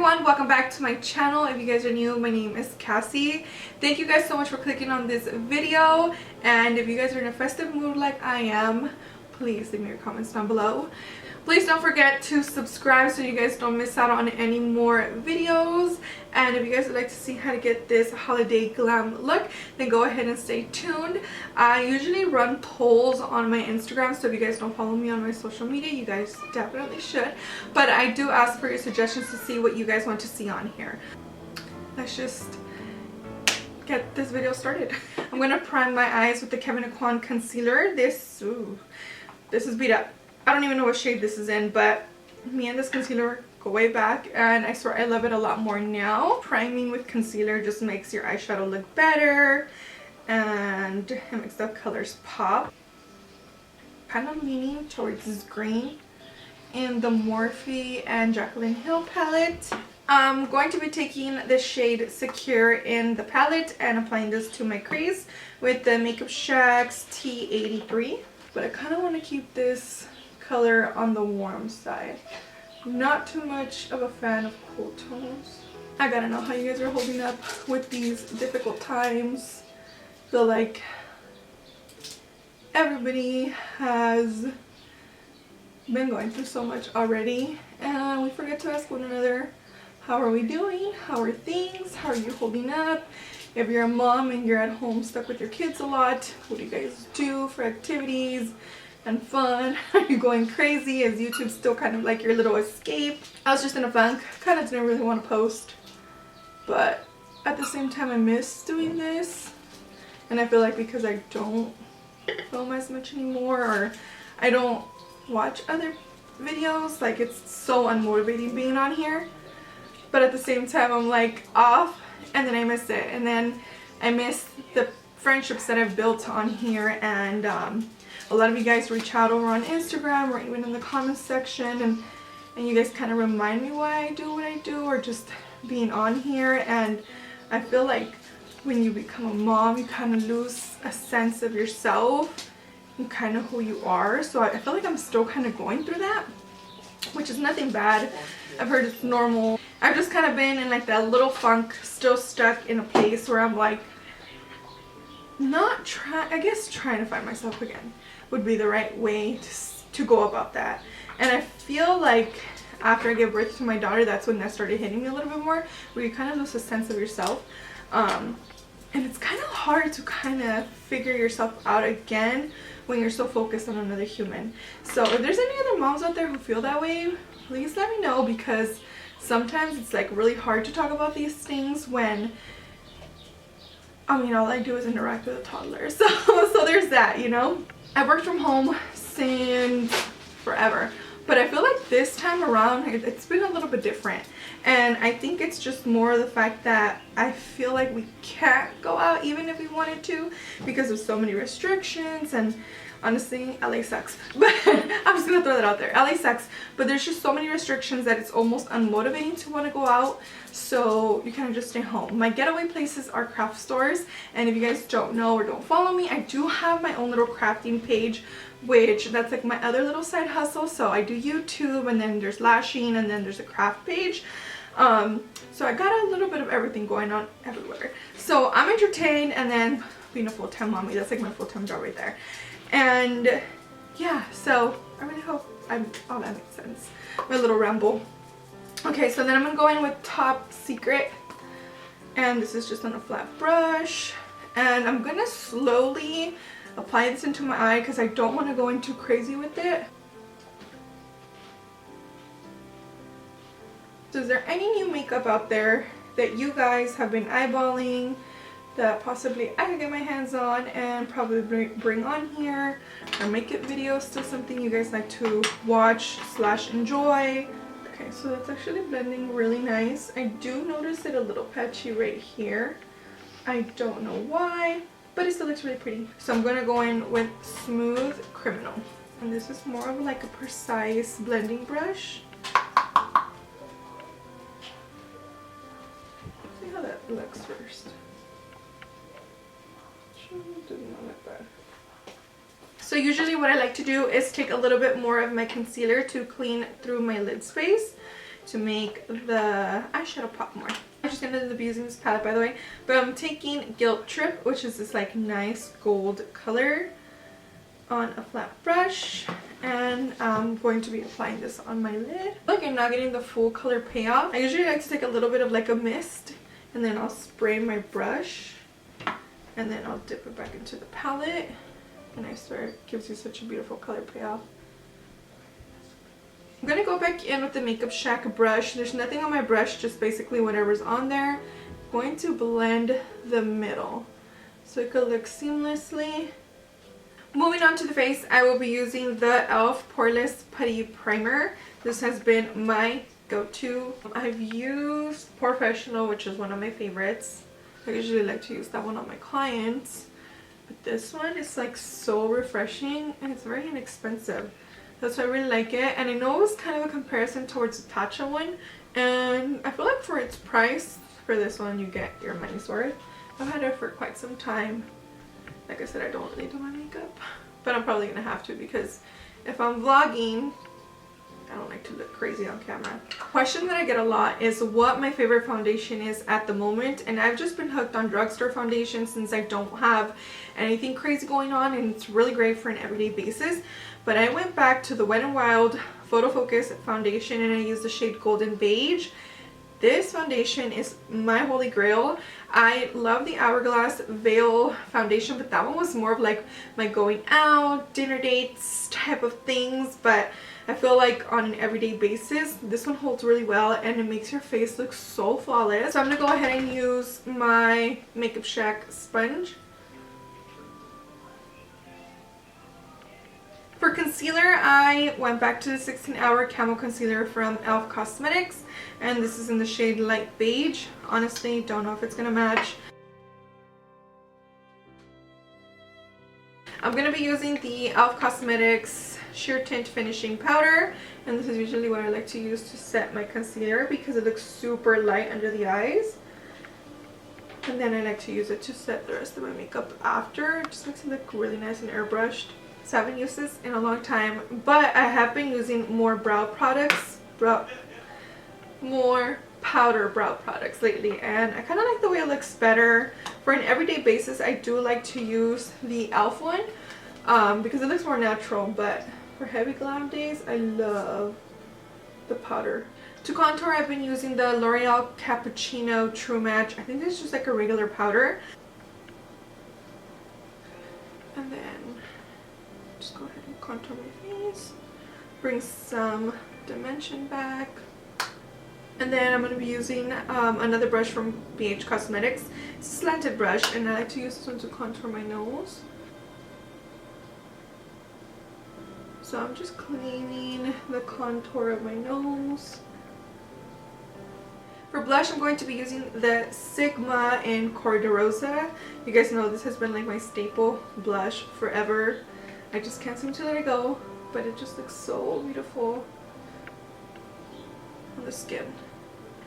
everyone, welcome back to my channel. If you guys are new, my name is Cassie. Thank you guys so much for clicking on this video, and if you guys are in a festive mood like I am, please leave me your comments down below. Please don't forget to subscribe so you guys don't miss out on any more videos, and if you guys would like to see how to get this holiday glam look, then go ahead and stay tuned. I usually run polls on my Instagram, so if you guys don't follow me on my social media, you guys definitely should, but I do ask for your suggestions to see what you guys want to see on here. Let's just get this video started. I'm gonna prime my eyes with the Kevyn Aucoin concealer. This is beat up. I don't even know what shade this is in, but me and this concealer go way back, and I swear I love it a lot more now. Priming with concealer just makes your eyeshadow look better, and it makes the colors pop. Kind of leaning towards this green in the Morphe and Jaclyn Hill palette. I'm going to be taking the shade Secure in the palette and applying this to my crease with the Makeup Shack's T83. But I kind of want to keep this color on the warm side. Not too much of a fan of cool tones. I gotta know how you guys are holding up with these difficult times. Feel like everybody has been going through so much already, and we forget to ask one another, how are we doing? How are things? How are you holding up? If you're a mom and you're at home stuck with your kids a lot, what do you guys do for activities and fun? Are you going crazy? Is YouTube still kind of like your little escape? I was just in a funk. Kind of didn't really want to post, but at the same time I miss doing this, and I feel like because I don't film as much anymore, or I don't watch other videos, like it's so unmotivating being on here. But at the same time I'm like off, and then I miss it, and then I miss the friendships that I've built on here, and a lot of you guys reach out over on Instagram or even in the comments section, and you guys kind of remind me why I do what I do, or just being on here. And I feel like when you become a mom, you kind of lose a sense of yourself and kind of who you are. So I feel like I'm still kind of going through that, which is nothing bad. I've heard it's normal. I've just kind of been in like that little funk, still stuck in a place where I'm like I guess trying to find myself again would be the right way to go about that. And I feel like after I gave birth to my daughter, that's when that started hitting me a little bit more, where you kind of lose a sense of yourself, and it's kind of hard to kind of figure yourself out again when you're so focused on another human. So if there's any other moms out there who feel that way, please let me know, because sometimes it's like really hard to talk about these things when, I mean, all I do is interact with a toddler. So there's that, you know. I've worked from home since forever, but I feel like this time around it's been a little bit different, and I think it's just more the fact that I feel like we can't go out even if we wanted to because of so many restrictions. And honestly, LA sucks, but I'm just gonna throw that out there. LA sucks, but there's just so many restrictions that it's almost unmotivating to want to go out, so you kind of just stay home. My getaway places are craft stores, and if you guys don't know or don't follow me, I do have my own little crafting page, which that's like my other little side hustle. So I do YouTube, and then there's lashing, and then there's a craft page. So I got a little bit of everything going on everywhere. So I'm entertained, and then being a full-time mommy, that's like my full-time job right there. And yeah, so I really hope oh, that makes sense, my little ramble. Okay, so then I'm gonna go in with Top Secret, and this is just on a flat brush, and I'm gonna slowly apply this into my eye because I don't want to go in too crazy with it. So is there any new makeup out there that you guys have been eyeballing that possibly I could get my hands on and probably bring on here, or makeup videos still something you guys like to watch / enjoy? Okay, so that's actually blending really nice. I do notice it a little patchy right here. I don't know why, but it still looks really pretty. So I'm gonna go in with Smooth Criminal, and this is more of like a precise blending brush. See how that looks first. Doesn't look bad. So usually what I like to do is take a little bit more of my concealer to clean through my lid space, to make the eyeshadow pop more. I'm just going to be using this palette, by the way, but I'm taking Guilt Trip, which is this like nice gold color, on a flat brush, and I'm going to be applying this on my lid. Like, I'm not getting the full color payoff. I usually like to take a little bit of like a mist, and then I'll spray my brush, and then I'll dip it back into the palette, and I swear it gives you such a beautiful color payoff. I'm going to go back in with the Makeup Shack brush. There's nothing on my brush, just basically whatever's on there. I'm going to blend the middle so it could look seamlessly. Moving on to the face, I will be using the e.l.f. Poreless Putty Primer. This has been my go-to. I've used Professional, which is one of my favorites. I usually like to use that one on my clients. But this one is like so refreshing, and it's very inexpensive. That's why I really like it. And I know it was kind of a comparison towards the Tatcha one, and I feel like for its price, for this one you get your money's worth. I've had it for quite some time. Like I said, I don't really do my makeup, but I'm probably gonna have to, because if I'm vlogging, I don't like to look crazy on camera. Question that I get a lot is what my favorite foundation is at the moment, and I've just been hooked on drugstore foundation since I don't have anything crazy going on, and it's really great for an everyday basis. But I went back to the Wet n Wild Photo Focus foundation, and I used the shade Golden Beige. This foundation is my holy grail. I love the Hourglass Veil foundation, but that one was more of like my going out, dinner dates type of things. But I feel like on an everyday basis, this one holds really well, and it makes your face look so flawless. So I'm going to go ahead and use my Makeup Shack sponge. For concealer, I went back to the 16-hour Camo Concealer from e.l.f. Cosmetics, and this is in the shade Light Beige. Honestly, don't know if it's going to match. I'm going to be using the e.l.f. Cosmetics Sheer Tint Finishing Powder, and this is usually what I like to use to set my concealer because it looks super light under the eyes. And then I like to use it to set the rest of my makeup after. It just makes it look really nice and airbrushed. So I haven't used this in a long time, but I have been using more brow products, more powder brow products lately, and I kind of like the way it looks better. For an everyday basis, I do like to use the e.l.f. one because it looks more natural, but for heavy glam days, I love the powder. To contour, I've been using the Loreal Cappuccino True Match. I think this is just like a regular powder. And then just go ahead and contour my face, bring some dimension back, and then I'm going to be using another brush from Beige Cosmetics. It's a slanted brush, and I like to use this one to contour my nose. So I'm just cleaning the contour of my nose. For blush, I'm going to be using the Sigma in Corderosa. You guys know this has been like my staple blush forever. I just can't seem to let it go, but it just looks so beautiful on the skin.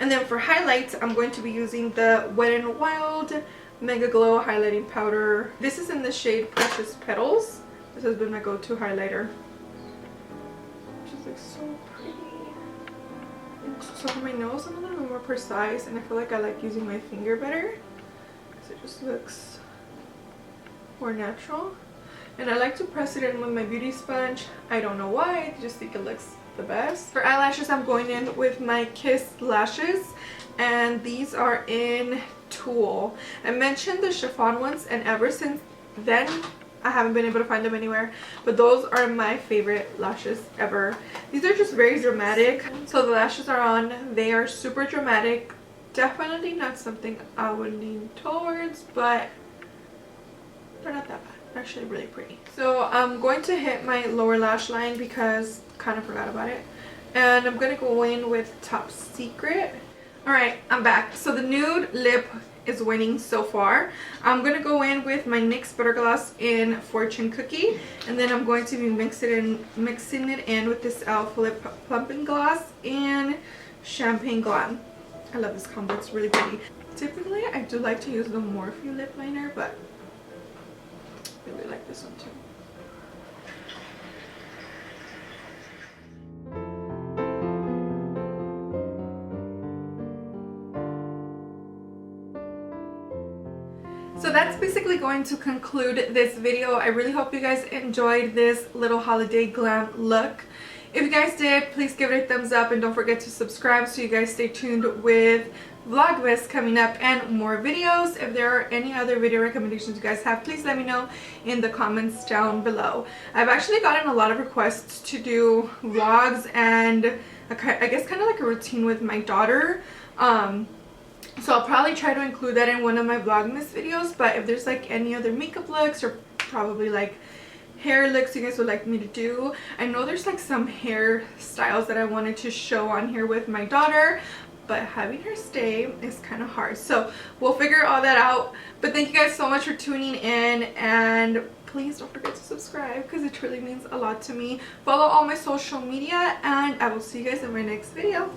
And then for highlights, I'm going to be using the Wet n Wild Mega Glow Highlighting Powder. This is in the shade Precious Petals. This has been my go-to highlighter. It just looks so pretty. So for my nose, I'm a little bit more precise, and I feel like I like using my finger better because it just looks more natural. And I like to press it in with my beauty sponge. I don't know why, I just think it looks the best. For eyelashes, I'm going in with my Kiss lashes, and these are in Tulle. I mentioned the chiffon ones, and ever since then I haven't been able to find them anywhere, but those are my favorite lashes ever. These are just very dramatic. So the lashes are on, they are super dramatic. Definitely not something I would lean towards, but they're not that bad. Actually really pretty. So I'm going to hit my lower lash line because I kind of forgot about it, and I'm gonna go in with Top Secret. Alright, I'm back. So the nude lip is winning so far. I'm gonna go in with my NYX Buttergloss in Fortune Cookie, and then I'm going to be mixing it in with this e.l.f. Lip Plumping Gloss in Champagne Glam. I love this combo, it's really pretty. Typically I do like to use the Morphe lip liner, but I really like this one too. that's basically going to conclude this video. I really hope you guys enjoyed this little holiday glam look. If you guys did, please give it a thumbs up and don't forget to subscribe so you guys stay tuned with Vlogmas coming up and more videos. If there are any other video recommendations you guys have, please let me know in the comments down below. I've actually gotten a lot of requests to do vlogs and I guess kind of like a routine with my daughter. So I'll probably try to include that in one of my Vlogmas videos, but if there's like any other makeup looks or probably like hair looks you guys would like me to do, I know there's like some hair styles that I wanted to show on here with my daughter, but having her stay is kind of hard, so we'll figure all that out. But thank you guys so much for tuning in, and please don't forget to subscribe because it truly means a lot to me. Follow all my social media, and I will see you guys in my next video.